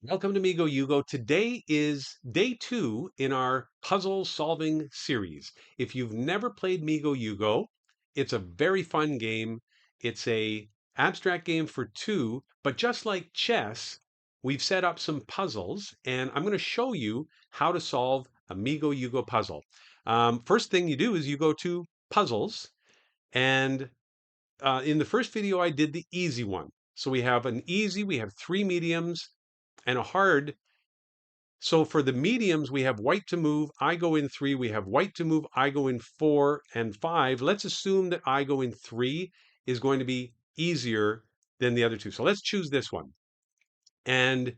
Welcome to Migoyugo. Today is day 2 in our puzzle solving series. If you've never played Migoyugo, it's a very fun game. It's a abstract game for two, but just like chess, we've set up some puzzles, and I'm going to show you how to solve a Migoyugo puzzle. First thing you do is you go to puzzles, and in the first video, I did the easy one. So we have an easy, we have three mediums, and a hard. So for the mediums, we have white to move, I go in three. We have white to move, I go in four and five. Let's assume that I go in three is going to be easier than the other two. So let's choose this one. And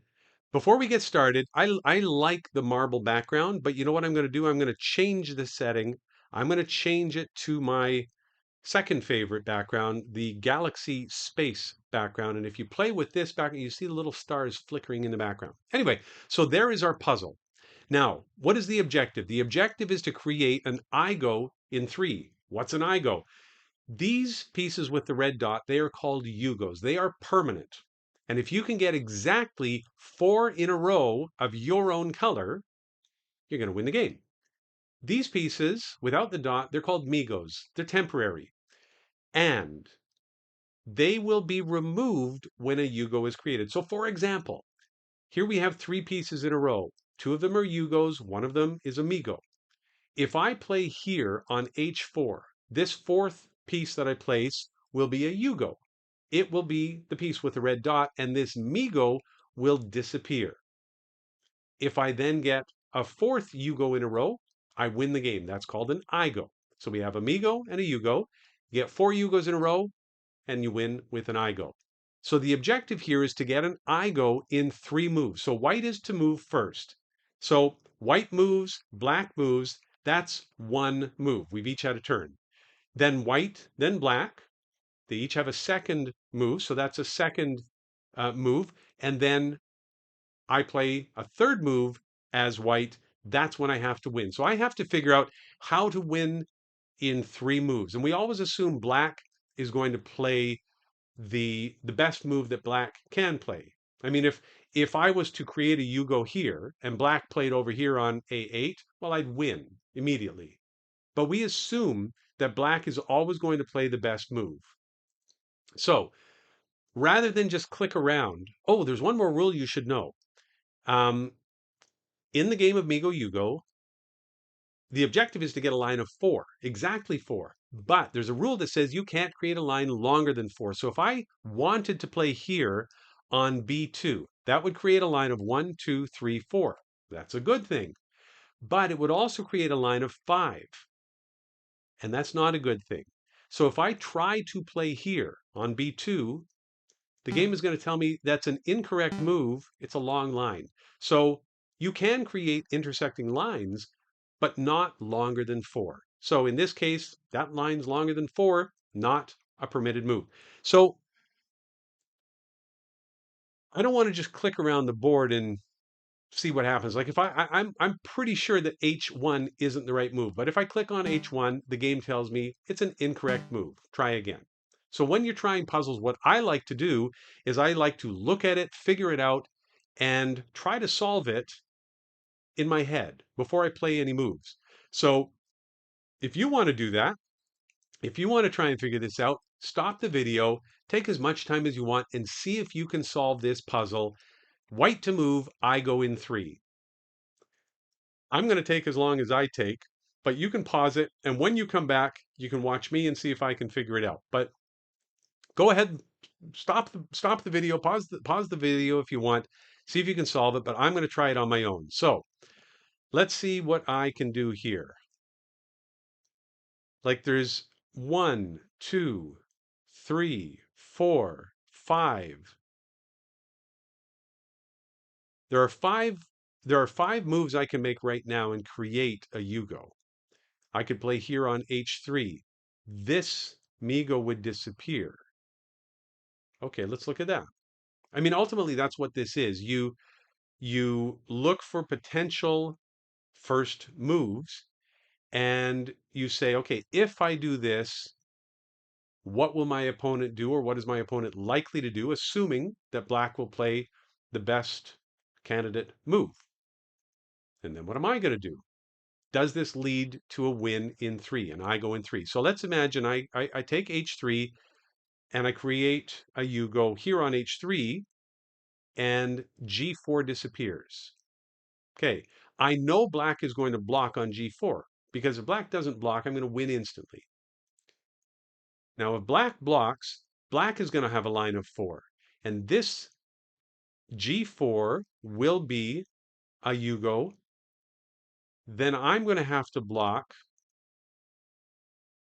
before we get started, I like the marble background, but you know what I'm going to do? I'm going to change the setting. I'm going to change it to my second favorite background, the galaxy space background. And if you play with this background, you see the little stars flickering in the background. Anyway, so there is our puzzle. Now, what is the objective? The objective is to create an IGO in three. What's an IGO? These pieces with the red dot, they are called Yugos. They are permanent. And if you can get exactly four in a row of your own color, you're going to win the game. These pieces, without the dot, they're called Migos. They're temporary. And they will be removed when a Yugo is created. So for example, here we have three pieces in a row. Two of them are Yugos, one of them is a Migo. If I play here on H4, this fourth piece that I place will be a Yugo. It will be the piece with the red dot, and this Migo will disappear. If I then get a fourth Yugo in a row, I win the game. That's called an IGO. So we have a Migo and a Yugo. You get four Yugos in a row, and you win with an IGO. So the objective here is to get an IGO in three moves. So white is to move first. So white moves, black moves. That's one move. We've each had a turn. Then white, then black. They each have a second move. So that's a second move. And then I play a third move as white. That's when I have to win. So I have to figure out how to win in three moves. And we always assume black is going to play the best move that black can play. I mean, if I was to create a Yugo here and black played over here on A8, well, I'd win immediately. But we assume that black is always going to play the best move. So rather than just click around, oh, there's one more rule you should know. Um, in the game of Migoyugo, the objective is to get a line of four, exactly four. But there's a rule that says you can't create a line longer than four. So if I wanted to play here on B2, that would create a line of one, two, three, four. That's a good thing. But it would also create a line of five. And that's not a good thing. So if I try to play here on B2, the game is going to tell me that's an incorrect move. It's a long line. So you can create intersecting lines, but not longer than four. So in this case, that line's longer than four, not a permitted move. So I don't want to just click around the board and see what happens. Like if I'm pretty sure that H1 isn't the right move, but if I click on H1, the game tells me it's an incorrect move. Try again. So when you're trying puzzles, what I like to do is I like to look at it, figure it out, and try to solve it in my head before I play any moves. So if you want to do that, if you want to try and figure this out, stop the video, take as much time as you want, and see if you can solve this puzzle. White to move, I go in three. I'm going to take as long as I take, but you can pause it. And when you come back, you can watch me and see if I can figure it out. But go ahead, stop the video, pause the video if you want, see if you can solve it. But I'm going to try it on my own. So let's see what I can do here. Like there's one, two, three, four, five. There are five. There are five moves I can make right now and create a Yugo. I could play here on H3. This Migo would disappear. Okay, let's look at that. I mean, ultimately, that's what this is. You look for potential first moves and you say, okay, if I do this, what will my opponent do, or what is my opponent likely to do, assuming that black will play the best candidate, move. And then what am I going to do? Does this lead to a win in 3? And I go in 3. So let's imagine I take h3 and I create a Yugo here on h3 and g4 disappears. Okay, I know black is going to block on g4 because if black doesn't block, I'm going to win instantly. Now, if black blocks, black is going to have a line of 4. And this g4 will be a Yugo. Then I'm going to have to block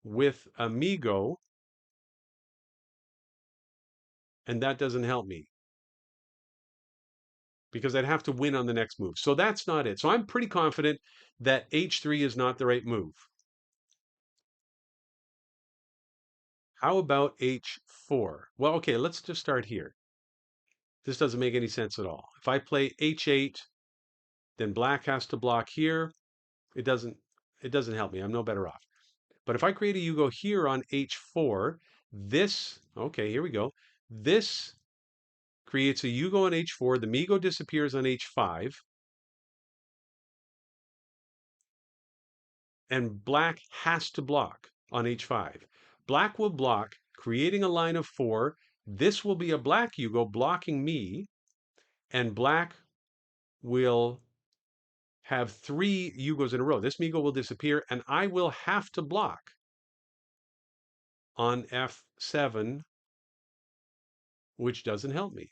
with a Migo, and that doesn't help me because I'd have to win on the next move. So that's not it. So I'm pretty confident that h3 is not the right move. How about h4? Well, okay, let's just start here. This doesn't make any sense at all. If I play h8, then black has to block here. It doesn't help me. I'm no better off. But if I create a Yugo here on h4, this, okay, here we go. This creates a Yugo on h4. The Migo disappears on h5. And black has to block on h5. Black will block, creating a line of 4. This will be a black Yugo blocking me, and black will have 3 Yugos in a row. This Migo will disappear, and I will have to block on f7, which doesn't help me.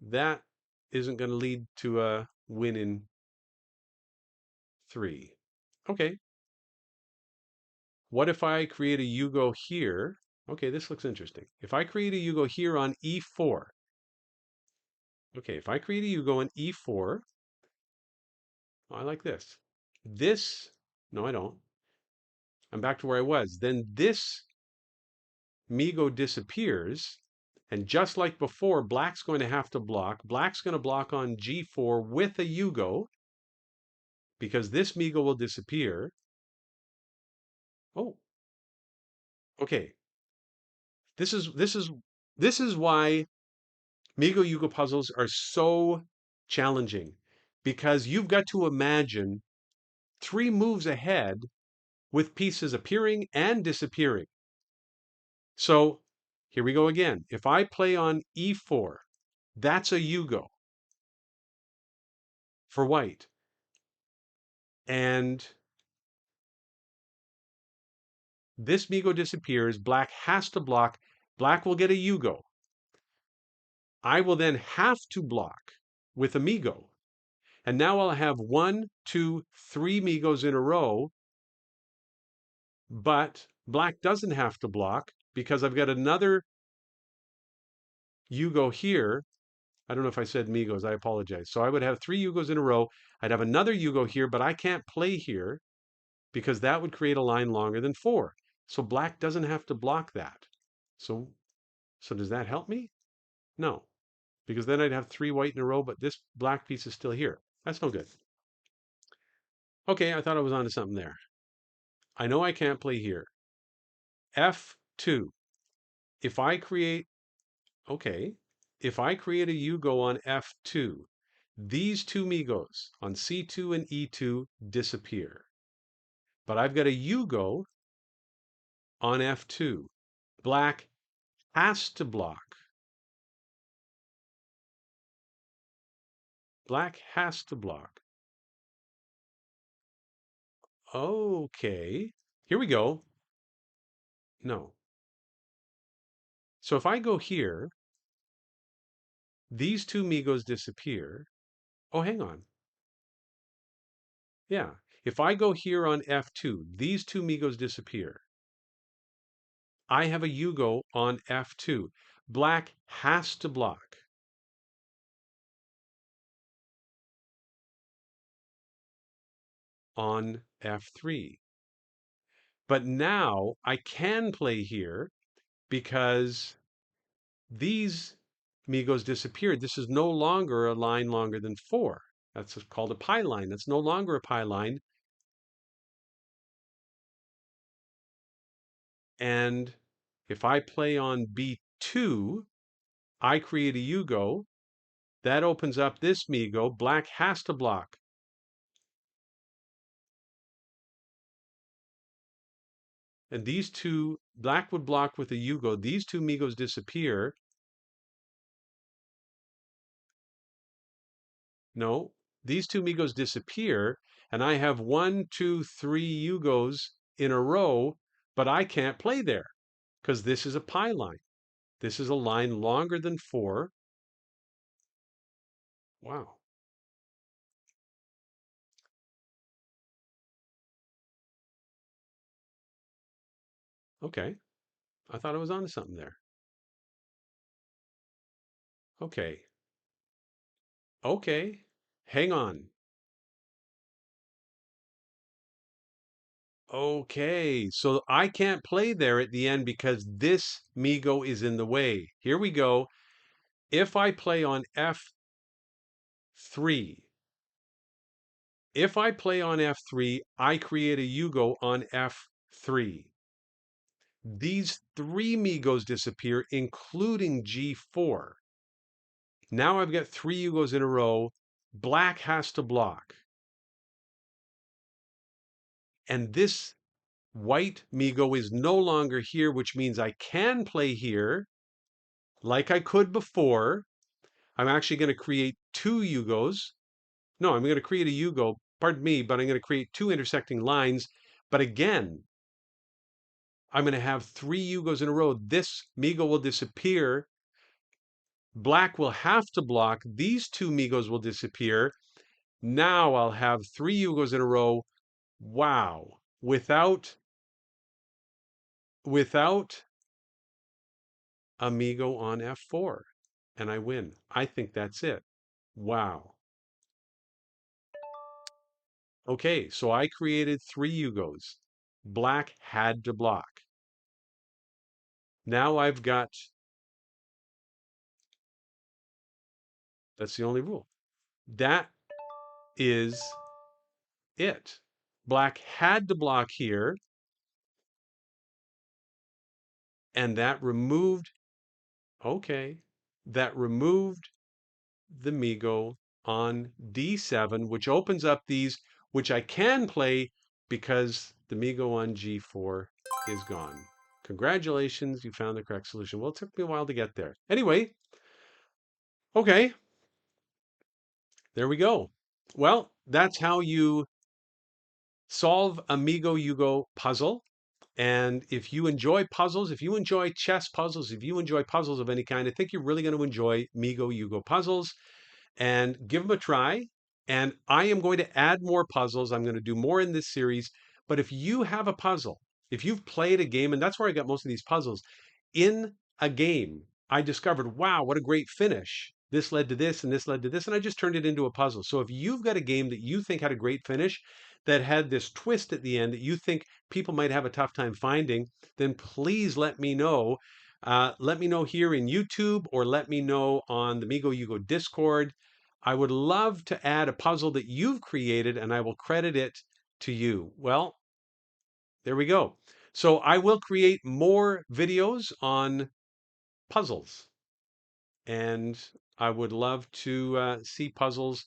That isn't going to lead to a win in 3. Okay. What if I create a Yugo here? Okay, this looks interesting. If I create a Yugo here on e4, okay, if I create a Yugo on e4, oh, I like this. No, I don't. I'm back to where I was. Then this Migo disappears, and just like before, black's going to have to block. Black's going to block on g4 with a Yugo, because this Migo will disappear. Oh, okay. This is why Migo-Yugo puzzles are so challenging, because you've got to imagine 3 moves ahead with pieces appearing and disappearing. So here we go again. If I play on e4, that's a Yugo for white. And this Migo disappears. Black has to block. Black will get a Yugo. I will then have to block with a Migo. And now I'll have 1, 2, 3 Migos in a row. But black doesn't have to block because I've got another Yugo here. I don't know if I said Migos, I apologize. So I would have 3 Yugos in a row. I'd have another Yugo here, but I can't play here because that would create a line longer than 4. So black doesn't have to block that. So, so does that help me? No, because then I'd have 3 white in a row, but this black piece is still here. That's no good. Okay, I thought I was onto something there. I know I can't play here. F2. If I create, okay, if I create a Yugo on F2, these 2 Migos on C2 and E2 disappear. But I've got a Yugo on F2. Black has to block. Black has to block. Okay, here we go. No. So if I go here, these 2 Migos disappear. Oh, hang on. Yeah. If I go here on F2, these 2 Migos disappear. I have a Yugo on F2. Black has to block. On F3. But now I can play here because these Migos disappeared. This is no longer a line longer than 4. That's called a pi line. That's no longer a pi line. And if I play on B2, I create a Yugo. That opens up this Migo. Black has to block. And these two, black would block with a Yugo. These two Migos disappear. No, these two Migos disappear, and I have 1, 2, 3 Yugos in a row, but I can't play there because this is a pi line. This is a line longer than 4. Wow. Okay. I thought I was onto something there. Okay. Okay. Hang on. Okay. So I can't play there at the end because this Migo is in the way. Here we go. If I play on F3, if I play on F3, I create a Yugo on F3. These 3 Migos disappear, including G4. Now I've got 3 Yugos in a row. Black has to block. And this white Migo is no longer here, which means I can play here like I could before. I'm actually going to create 2 Yugos. No, I'm going to create a Yugo, pardon me, but I'm going to create 2 intersecting lines. But again, I'm going to have 3 Yugos in a row. This Migo will disappear. Black will have to block. These 2 Migos will disappear. Now I'll have 3 Yugos in a row. Wow. Without Amigo on F4. And I win. I think that's it. Wow. Okay, so I created 3 Yugos. Black had to block. Now I've got, that's the only rule. That is it. Black had to block here, and that removed, okay, that removed the Migo on D7, which opens up these, which I can play because the Migo on G4 is gone. Congratulations, you found the correct solution. Well, it took me a while to get there. Anyway, okay, there we go. Well, that's how you solve a Migo-Yugo puzzle. And if you enjoy puzzles, if you enjoy chess puzzles, if you enjoy puzzles of any kind, I think you're really going to enjoy Migo-Yugo puzzles. And give them a try. And I am going to add more puzzles. I'm going to do more in this series. But if you have a puzzle, if you've played a game, and that's where I got most of these puzzles, in a game, I discovered, wow, what a great finish. This led to this and this led to this, and I just turned it into a puzzle. So if you've got a game that you think had a great finish, that had this twist at the end that you think people might have a tough time finding, then please let me know. Let me know here in YouTube or let me know on the Migoyugo Discord. I would love to add a puzzle that you've created and I will credit it to you. Well, there we go. So I will create more videos on puzzles and I would love to see puzzles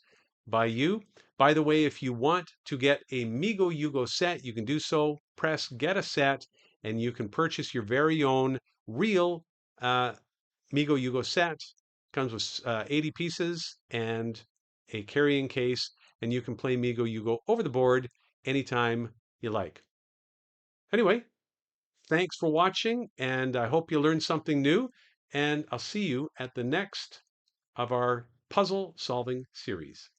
by you. By the way, if you want to get a Migoyugo set, you can do so. Press get a set and you can purchase your very own real Migoyugo set. Comes with 80 pieces and a carrying case, and you can play Migoyugo over the board anytime you like. Anyway, thanks for watching, and I hope you learned something new, and I'll see you at the next of our puzzle solving series.